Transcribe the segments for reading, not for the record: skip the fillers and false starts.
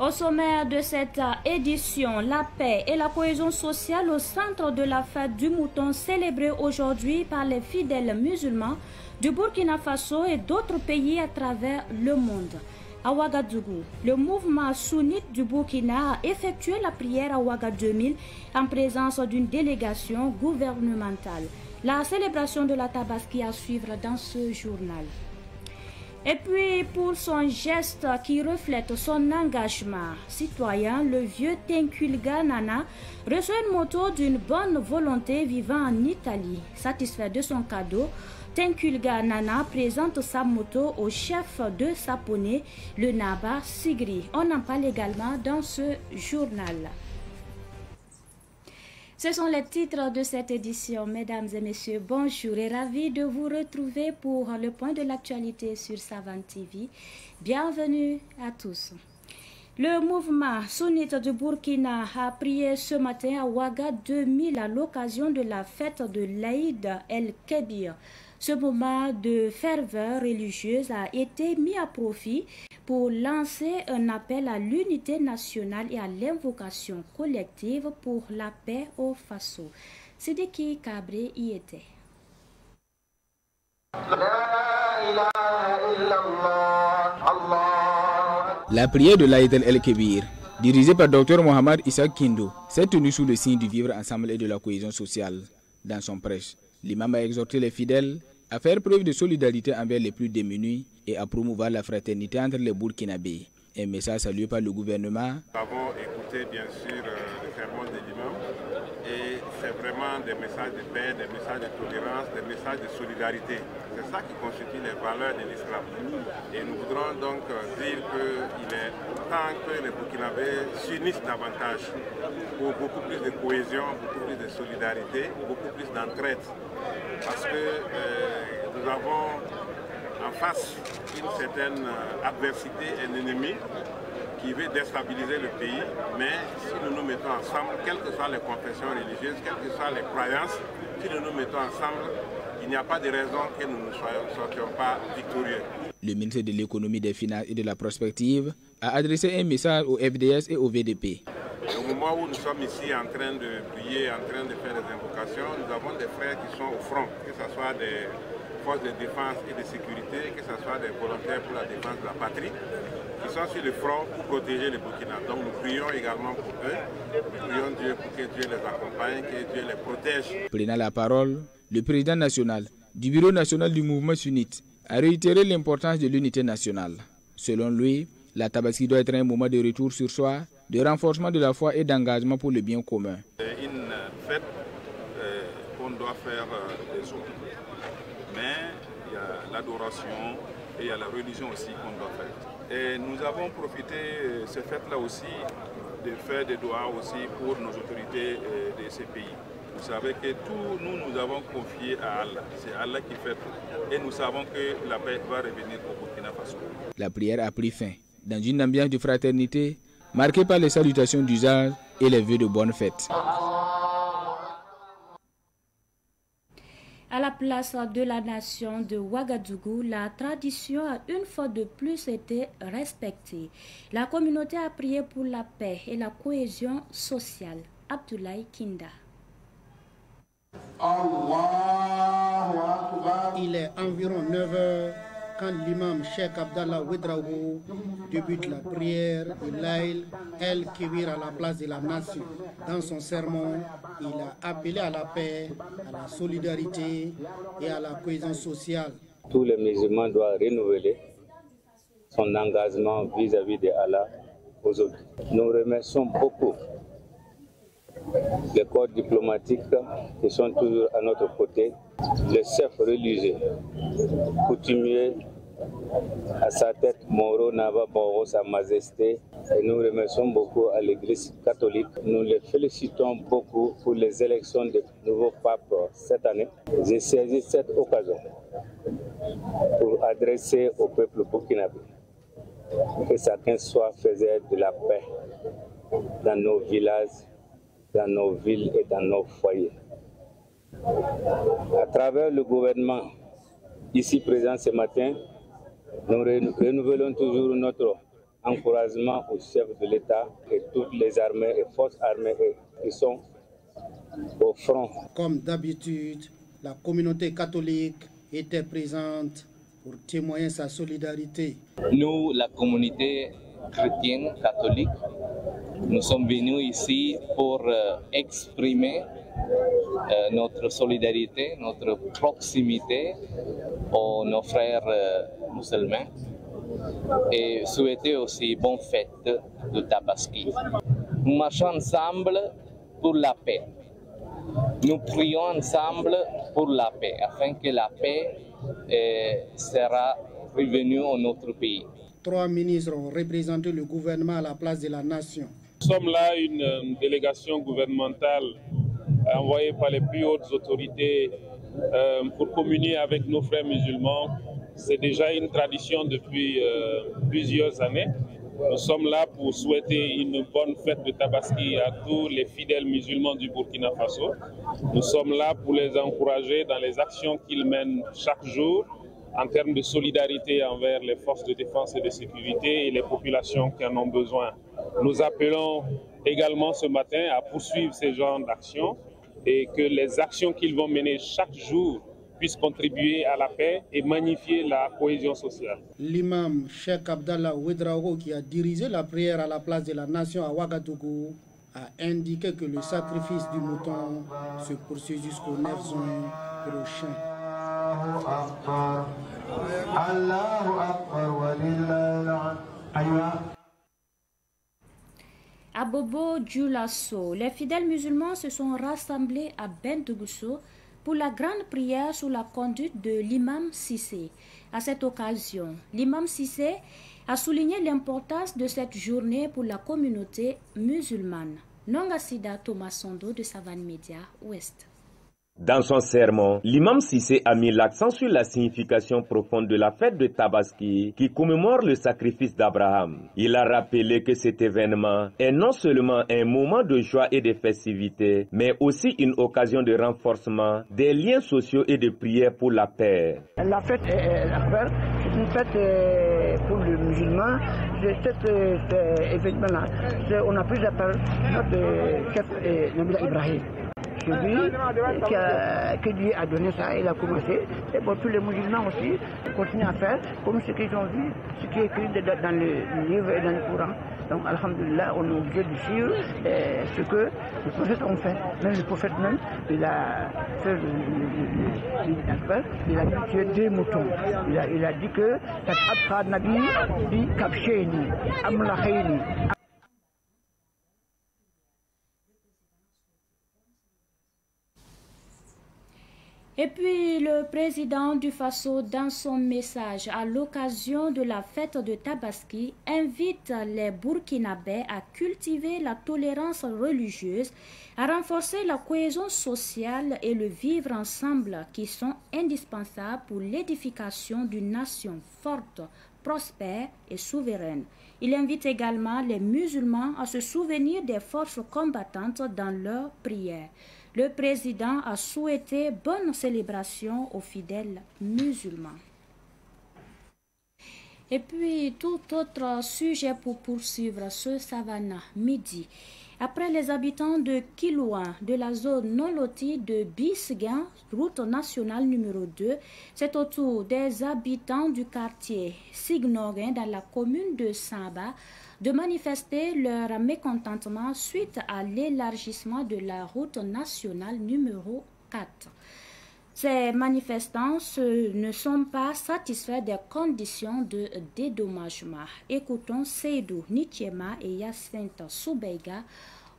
Au sommaire de cette édition, la paix et la cohésion sociale au centre de la fête du mouton célébrée aujourd'hui par les fidèles musulmans du Burkina Faso et d'autres pays à travers le monde. À Ouagadougou, le mouvement sunnite du Burkina a effectué la prière à Ouaga 2000 en présence d'une délégation gouvernementale. La célébration de la Tabaski à suivre dans ce journal. Et puis, pour son geste qui reflète son engagement citoyen, le vieux Tenkulga Nana reçoit une moto d'une bonne volonté vivant en Italie. Satisfait de son cadeau, Tenkulga Nana présente sa moto au chef de Sapone, le Naba Sigri. On en parle également dans ce journal. Ce sont les titres de cette édition. Mesdames et messieurs, bonjour et ravi de vous retrouver pour le point de l'actualité sur Savane TV. Bienvenue à tous. Le mouvement sunnite du Burkina a prié ce matin à Ouaga 2000 à l'occasion de la fête de l'Aïd el-Kébir. Ce moment de ferveur religieuse a été mis à profit pour lancer un appel à l'unité nationale et à l'invocation collective pour la paix au Faso. Sidiki Kabré y était. La prière de l'Aïd el-Kébir, dirigée par Dr Mohamed Issa Kindo, s'est tenue sous le signe du vivre ensemble et de la cohésion sociale. Dans son prêche, l'imam a exhorté les fidèles à faire preuve de solidarité envers les plus démunis et à promouvoir la fraternité entre les Burkinabés. Un message salué par le gouvernement. Nous avons écouté bien sûr le sermon de l'imam et c'est vraiment des messages de paix, des messages de tolérance, des messages de solidarité. C'est ça qui constitue les valeurs de l'islam. Et nous voudrons donc dire qu'il est temps que les Burkinabés s'unissent davantage pour beaucoup plus de cohésion, beaucoup plus de solidarité, beaucoup plus d'entraide. Parce que nous avons en face une certaine adversité, un ennemi qui veut déstabiliser le pays, mais si nous nous mettons ensemble, quelles que soient les confessions religieuses, quelles que soient les croyances, si nous nous mettons ensemble, il n'y a pas de raison que nous ne sortions pas victorieux. Le ministre de l'économie, des finances et de la prospective a adressé un message au FDS et au VDP. Au moment où nous sommes ici en train de prier, en train de faire des invocations, nous avons des frères qui sont au front, que ce soit des forces de défense et de sécurité, que ce soit des volontaires pour la défense de la patrie, qui sont sur le front pour protéger le Burkina. Donc nous prions également pour eux, nous prions Dieu pour que Dieu les accompagne, que Dieu les protège. Prenant la parole, le président national du Bureau national du mouvement sunnite a réitéré l'importance de l'unité nationale. Selon lui, la Tabaski doit être un moment de retour sur soi, de renforcement de la foi et d'engagement pour le bien commun. C'est une fête qu'on doit faire des autres. Mais il y a l'adoration et il y a la religion aussi qu'on doit faire. Et nous avons profité de cette fête-là aussi de faire des doigts aussi pour nos autorités de ces pays. Vous savez que tout nous avons confié à Allah. C'est Allah qui fait tout. Et nous savons que la paix va revenir au Burkina Faso. La prière a pris fin dans une ambiance de fraternité marquée par les salutations d'usage et les vœux de bonne fête. À la place de la nation de Ouagadougou, la tradition a une fois de plus été respectée. La communauté a prié pour la paix et la cohésion sociale. Abdoulaye Kinda. Il est environ 9 h quand l'imam Cheikh Abdallah Ouedraogo débute la prière de l'Aïd el-Kébir à la place de la nation. Dans son sermon, il a appelé à la paix, à la solidarité et à la cohésion sociale. Tous les musulmans doivent renouveler son engagement vis-à-vis de Allah aujourd'hui. Nous remercions beaucoup les corps diplomatiques qui sont toujours à notre côté, les chefs religieux, coutumiers, à sa tête Moro Naba Boro, Sa Majesté. Et nous remercions beaucoup à l'Église catholique. Nous les félicitons beaucoup pour les élections du nouveau pape cette année. J'ai saisi cette occasion pour adresser au peuple burkinabé que chacun soit faiseur de la paix dans nos villages, dans nos villes et dans nos foyers. À travers le gouvernement ici présent ce matin, nous renouvelons toujours notre encouragement aux chefs de l'État et toutes les armées et forces armées qui sont au front. Comme d'habitude, la communauté catholique était présente pour témoigner sa solidarité. Nous, la communauté chrétienne catholique, nous sommes venus ici pour exprimer notre solidarité, notre proximité aux nos frères musulmans et souhaiter aussi bonne fête de Tabaski. Nous marchons ensemble pour la paix. Nous prions ensemble pour la paix, afin que la paix sera revenue dans notre pays. 3 ministres ont représenté le gouvernement à la place de la nation. Nous sommes là une délégation gouvernementale envoyée par les plus hautes autorités pour communier avec nos frères musulmans. C'est déjà une tradition depuis plusieurs années. Nous sommes là pour souhaiter une bonne fête de Tabaski à tous les fidèles musulmans du Burkina Faso. Nous sommes là pour les encourager dans les actions qu'ils mènent chaque jour en termes de solidarité envers les forces de défense et de sécurité et les populations qui en ont besoin. Nous appelons également ce matin à poursuivre ces genres d'actions et que les actions qu'ils vont mener chaque jour puissent contribuer à la paix et magnifier la cohésion sociale. L'imam Cheikh Abdallah Ouedraogo, qui a dirigé la prière à la place de la nation à Ouagadougou, a indiqué que le sacrifice du mouton se poursuit jusqu'au 9 juin prochain. À Bobo Dioulasso, les fidèles musulmans se sont rassemblés à Bentougousso pour la grande prière sous la conduite de l'imam Cissé. À cette occasion, l'imam Cissé a souligné l'importance de cette journée pour la communauté musulmane. Nongasida Thomas Sondo de Savane Média Ouest. Dans son sermon, l'imam Cissé a mis l'accent sur la signification profonde de la fête de Tabaski qui commémore le sacrifice d'Abraham. Il a rappelé que cet événement est non seulement un moment de joie et de festivité, mais aussi une occasion de renforcement des liens sociaux et de prière pour la paix. La fête c'est une fête pour les musulmans. Cet événement-là, on a pu l'appeler notre chef Nabila Ibrahim. Que Dieu a donné ça, il a commencé. Et pour tous les musulmans aussi, continuent à faire comme ce qu'ils ont vu, ce qui est écrit dans le livre et dans le Coran. Donc, alhamdulillah, on est obligé de suivre ce que les prophètes ont fait. Même le prophète même, il a fait il a tué 2 moutons. Il a dit que Nabi dit Kapsheni, Amlaheni. Et puis le président du Faso, dans son message à l'occasion de la fête de Tabaski, invite les Burkinabés à cultiver la tolérance religieuse, à renforcer la cohésion sociale et le vivre ensemble qui sont indispensables pour l'édification d'une nation forte, prospère et souveraine. Il invite également les musulmans à se souvenir des forces combattantes dans leurs prières. Le président a souhaité bonne célébration aux fidèles musulmans. Et puis, tout autre sujet pour poursuivre ce Savana midi. Après les habitants de Kilouan, de la zone non lotie de Bisguin, route nationale numéro 2, c'est au tour des habitants du quartier Signorin dans la commune de Samba de manifester leur mécontentement suite à l'élargissement de la route nationale numéro 4. Ces manifestants ne sont pas satisfaits des conditions de dédommagement. Écoutons Seydou Nichema et Yacinthe Soubeiga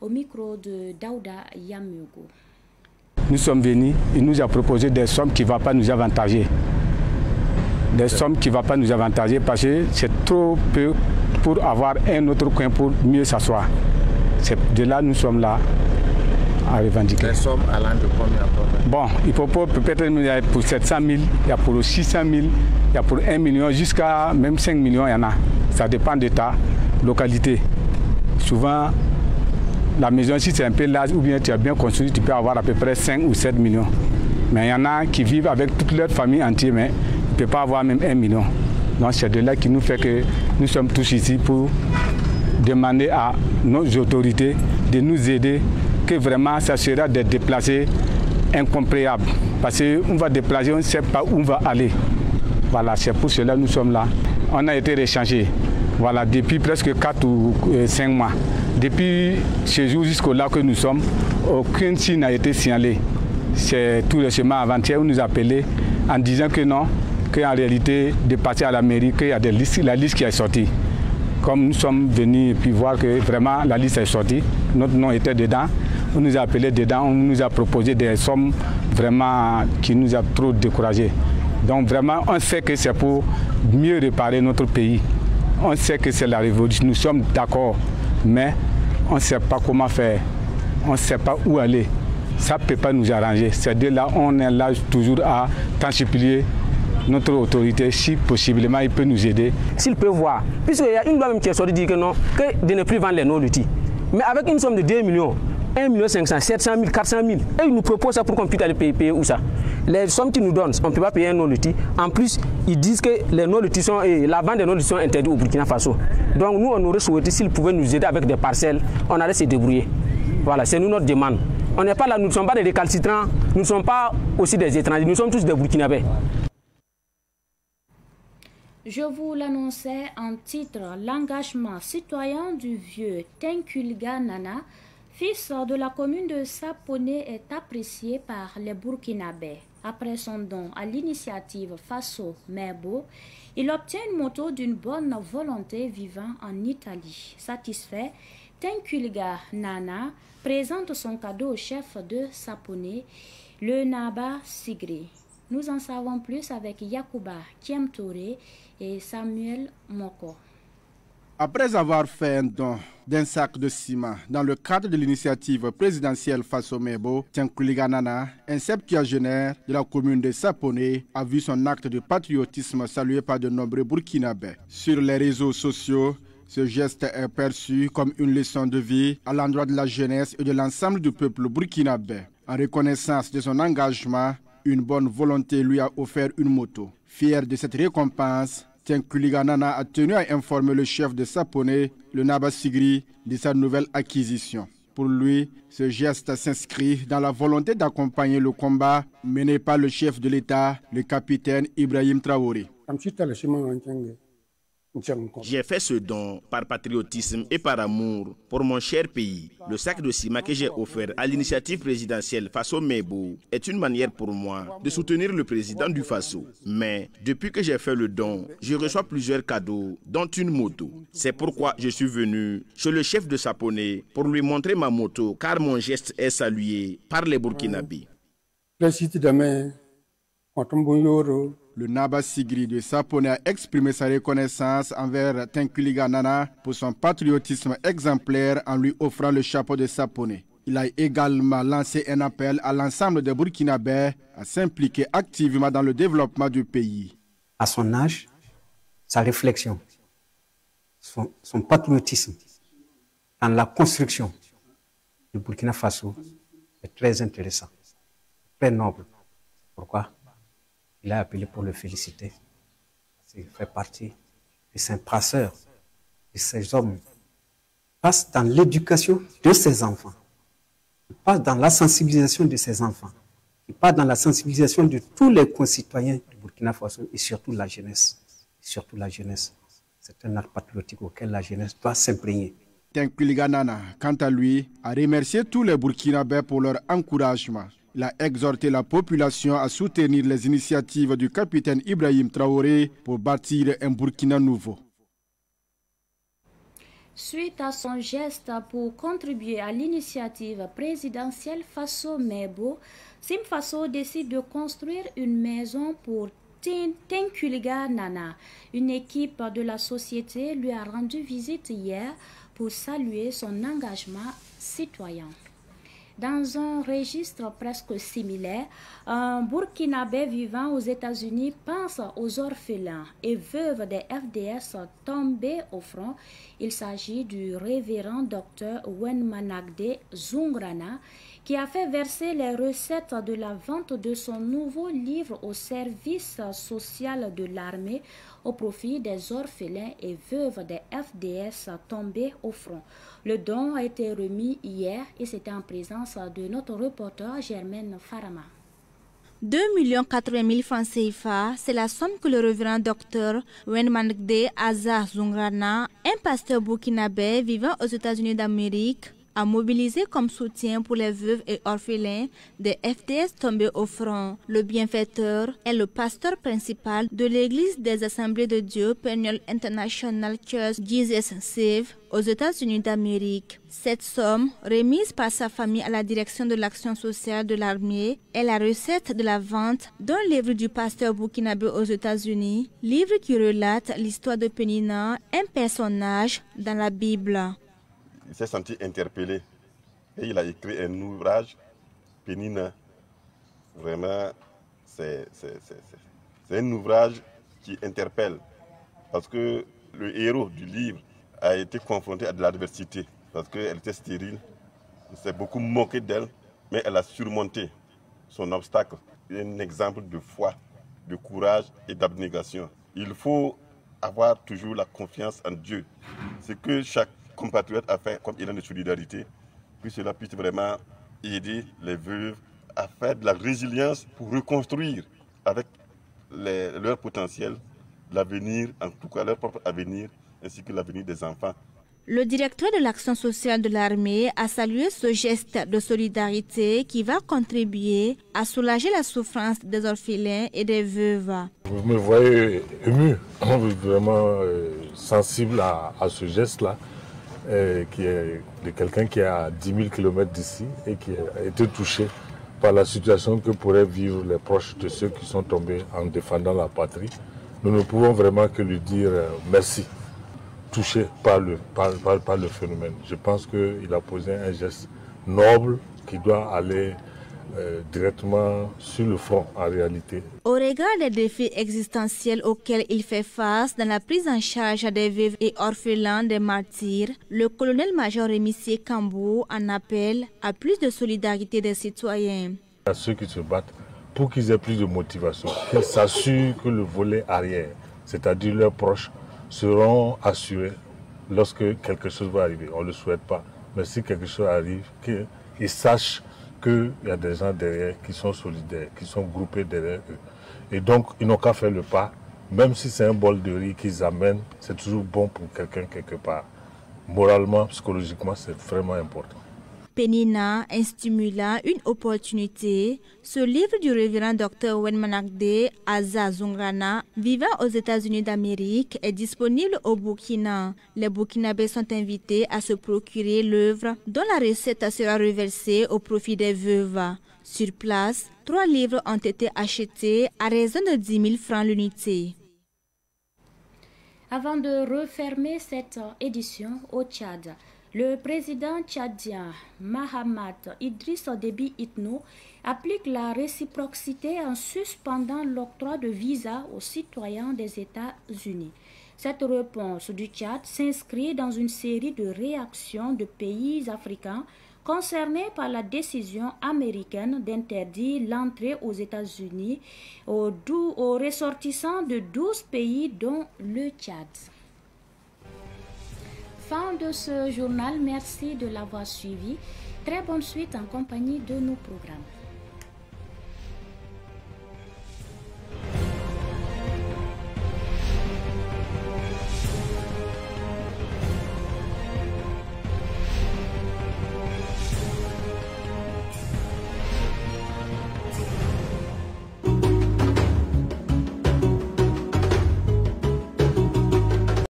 au micro de Daouda Yamugo. Nous sommes venus, il nous a proposé des sommes qui ne vont pas nous avantager. Des sommes qui ne vont pas nous avantager parce que c'est trop peu pour avoir un autre coin pour mieux s'asseoir. C'est de là nous sommes là à revendiquer. Les sommes allant de combien à combien? Bon, il faut peut-être il y a pour 700 000, il y a pour 600 000, il y a pour 1 million, jusqu'à même 5 millions, il y en a. Ça dépend de ta localité. Souvent, la maison, si c'est un peu large ou bien tu as bien construit, tu peux avoir à peu près 5 ou 7 millions. Mais il y en a qui vivent avec toute leur famille entière, mais ne peut pas avoir même 1 million. Donc c'est de là qui nous fait que nous sommes tous ici pour demander à nos autorités de nous aider, que vraiment ça sera des déplacés incompréhensibles. Parce qu'on va déplacer, on ne sait pas où on va aller. Voilà, c'est pour cela que nous sommes là. On a été réchangés, voilà, depuis presque 4 ou 5 mois. Depuis ce jour jusqu'au-là que nous sommes, aucun signe n'a été signalé. C'est tout récemment avant-hier, on nous a appelé en disant que non, qu'en réalité, de passer à la mairie, qu'il y a la liste qui est sortie. Comme nous sommes venus et puis voir que vraiment la liste est sortie, notre nom était dedans, on nous a appelé dedans, on nous a proposé des sommes vraiment qui nous a trop découragés. Donc vraiment, on sait que c'est pour mieux réparer notre pays. On sait que c'est la révolution, nous sommes d'accord, mais on ne sait pas comment faire, on ne sait pas où aller. Ça ne peut pas nous arranger. C'est de là on est là toujours à tensifier notre autorité. Si possiblement il peut nous aider. S'il peut voir, puisqu'il y a une loi même qui est sortie dit que non, que de ne plus vendre les non-lutis. Mais avec une somme de 2 millions, 1 500 000, 700 000, 400 000, et ils nous proposent ça pour qu'on puisse aller payer où ça. Les sommes qu'ils nous donnent, on ne peut pas payer un non-lutis. En plus, ils disent que les non-lutis sont, et la vente des non-lutis sont interdits au Burkina Faso. Donc nous, on aurait souhaité, s'ils pouvaient nous aider avec des parcelles, on allait se débrouiller. Voilà, c'est nous notre demande. On n'est pas là, nous ne sommes pas des récalcitrants, nous ne sommes pas aussi des étrangers, nous sommes tous des Burkinabés. Je vous l'annonçais en titre, l'engagement citoyen du vieux Tenkulga Nana, fils de la commune de Saponé, est apprécié par les Burkinabés. Après son don à l'initiative Faso Mebo, il obtient une moto d'une bonne volonté vivant en Italie. Satisfait, Tenkulga Nana présente son cadeau au chef de Saponé, le Naba Sigri. Nous en savons plus avec Yacouba Kiemtouré et Samuel Moko. Après avoir fait un don d'un sac de ciment dans le cadre de l'initiative présidentielle Faso Mebo, Tenkulga Nana, un septuagénaire de la commune de Saponé, a vu son acte de patriotisme salué par de nombreux Burkinabés. Sur les réseaux sociaux, ce geste est perçu comme une leçon de vie à l'endroit de la jeunesse et de l'ensemble du peuple burkinabé. En reconnaissance de son engagement, une bonne volonté lui a offert une moto. Fier de cette récompense, Tenkulga Nana a tenu à informer le chef de Saponé, le Naba Sigri, de sa nouvelle acquisition. Pour lui, ce geste s'inscrit dans la volonté d'accompagner le combat mené par le chef de l'État, le capitaine Ibrahim Traoré. J'ai fait ce don par patriotisme et par amour pour mon cher pays. Le sac de ciment que j'ai offert à l'initiative présidentielle Faso Mebo est une manière pour moi de soutenir le président du Faso. Mais depuis que j'ai fait le don, je reçois plusieurs cadeaux, dont une moto. C'est pourquoi je suis venu chez le chef de Saponé pour lui montrer ma moto, car mon geste est salué par les Burkinabés. Le Naba Sigri de Saponé a exprimé sa reconnaissance envers Tenkulga Nana pour son patriotisme exemplaire en lui offrant le chapeau de Saponé. Il a également lancé un appel à l'ensemble des Burkinabés à s'impliquer activement dans le développement du pays. À son âge, sa réflexion, son patriotisme dans la construction du Burkina Faso est très intéressant, très noble. Pourquoi? Il a appelé pour le féliciter. Il fait partie de ces passeurs, de ces hommes. Il passe dans l'éducation de ses enfants. Il passe dans la sensibilisation de ses enfants. Il passe dans la sensibilisation de tous les concitoyens du Burkina Faso et surtout la jeunesse. Surtout la jeunesse. C'est un acte patriotique auquel la jeunesse doit s'imprégner. Tenkulga Nana, quant à lui, a remercié tous les Burkinabés pour leur encouragement. Il a exhorté la population à soutenir les initiatives du capitaine Ibrahim Traoré pour bâtir un Burkina nouveau. Suite à son geste pour contribuer à l'initiative présidentielle Faso Mebo, Simfaso décide de construire une maison pour Tenkulga Nana. Une équipe de la société lui a rendu visite hier pour saluer son engagement citoyen. Dans un registre presque similaire, un Burkinabé vivant aux États-Unis pense aux orphelins et veuves des FDS tombés au front. Il s'agit du révérend docteur Wenmanagde Zungrana qui a fait verser les recettes de la vente de son nouveau livre au service social de l'armée au profit des orphelins et veuves des FDS tombés au front. Le don a été remis hier et c'était en présence de notre reporter Germaine Farama. 2 080 000 francs CFA, c'est la somme que le révérend docteur Wenmangde Aza Zungrana, un pasteur burkinabé vivant aux États-Unis d'Amérique, a mobilisé comme soutien pour les veuves et orphelins des FDS tombés au front. Le bienfaiteur est le pasteur principal de l'église des Assemblées de Dieu Peniel International Church Jesus Save aux États-Unis d'Amérique. Cette somme, remise par sa famille à la direction de l'action sociale de l'armée, est la recette de la vente d'un livre du pasteur burkinabé aux États-Unis, livre qui relate l'histoire de Penina, un personnage dans la Bible. Il s'est senti interpellé et il a écrit un ouvrage, Penina. Vraiment, c'est un ouvrage qui interpelle parce que le héros du livre a été confronté à de l'adversité parce qu'elle était stérile. On s'est beaucoup moqué d'elle, mais elle a surmonté son obstacle. Un exemple de foi, de courage et d'abnégation. Il faut avoir toujours la confiance en Dieu. C'est que chaque compatriote a fait comme élan de solidarité, que cela puisse vraiment aider les veuves à faire de la résilience pour reconstruire avec leur potentiel l'avenir, en tout cas leur propre avenir, ainsi que l'avenir des enfants. Le directeur de l'action sociale de l'armée a salué ce geste de solidarité qui va contribuer à soulager la souffrance des orphelins et des veuves. Vous me voyez ému, vraiment sensible à ce geste-là. Qui est de quelqu'un qui est à 10 000 km d'ici et qui a été touché par la situation que pourraient vivre les proches de ceux qui sont tombés en défendant la patrie. Nous ne pouvons vraiment que lui dire merci, touché par le phénomène. Je pense qu'il a posé un geste noble qui doit aller directement sur le front en réalité. Au regard des défis existentiels auxquels il fait face dans la prise en charge des veuves et orphelins des martyrs, le colonel-major Rémissier Kambou en appelle à plus de solidarité des citoyens. À ceux qui se battent pour qu'ils aient plus de motivation, qu'ils s'assurent que le volet arrière, c'est-à-dire leurs proches, seront assurés lorsque quelque chose va arriver. On ne le souhaite pas, mais si quelque chose arrive, qu'ils sachent qu'il y a des gens derrière qui sont solidaires, qui sont groupés derrière eux. Et donc, ils n'ont qu'à faire le pas, même si c'est un bol de riz qu'ils amènent, c'est toujours bon pour quelqu'un quelque part. Moralement, psychologiquement, c'est vraiment important. Penina, un stimulant, une opportunité. Ce livre du révérend Dr Wenmangde Aza Zungrana, vivant aux États-Unis d'Amérique, est disponible au Burkina. Les Burkinabés sont invités à se procurer l'œuvre dont la recette sera reversée au profit des veuves. Sur place, 3 livres ont été achetés à raison de 10 000 francs l'unité. Avant de refermer cette édition au Tchad, le président tchadien Mahamat Idriss Déby Itno applique la réciprocité en suspendant l'octroi de visa aux citoyens des États-Unis. Cette réponse du Tchad s'inscrit dans une série de réactions de pays africains concernés par la décision américaine d'interdire l'entrée aux États-Unis aux ressortissants de 12 pays dont le Tchad. Fin de ce journal, merci de l'avoir suivi. Très bonne suite en compagnie de nos programmes.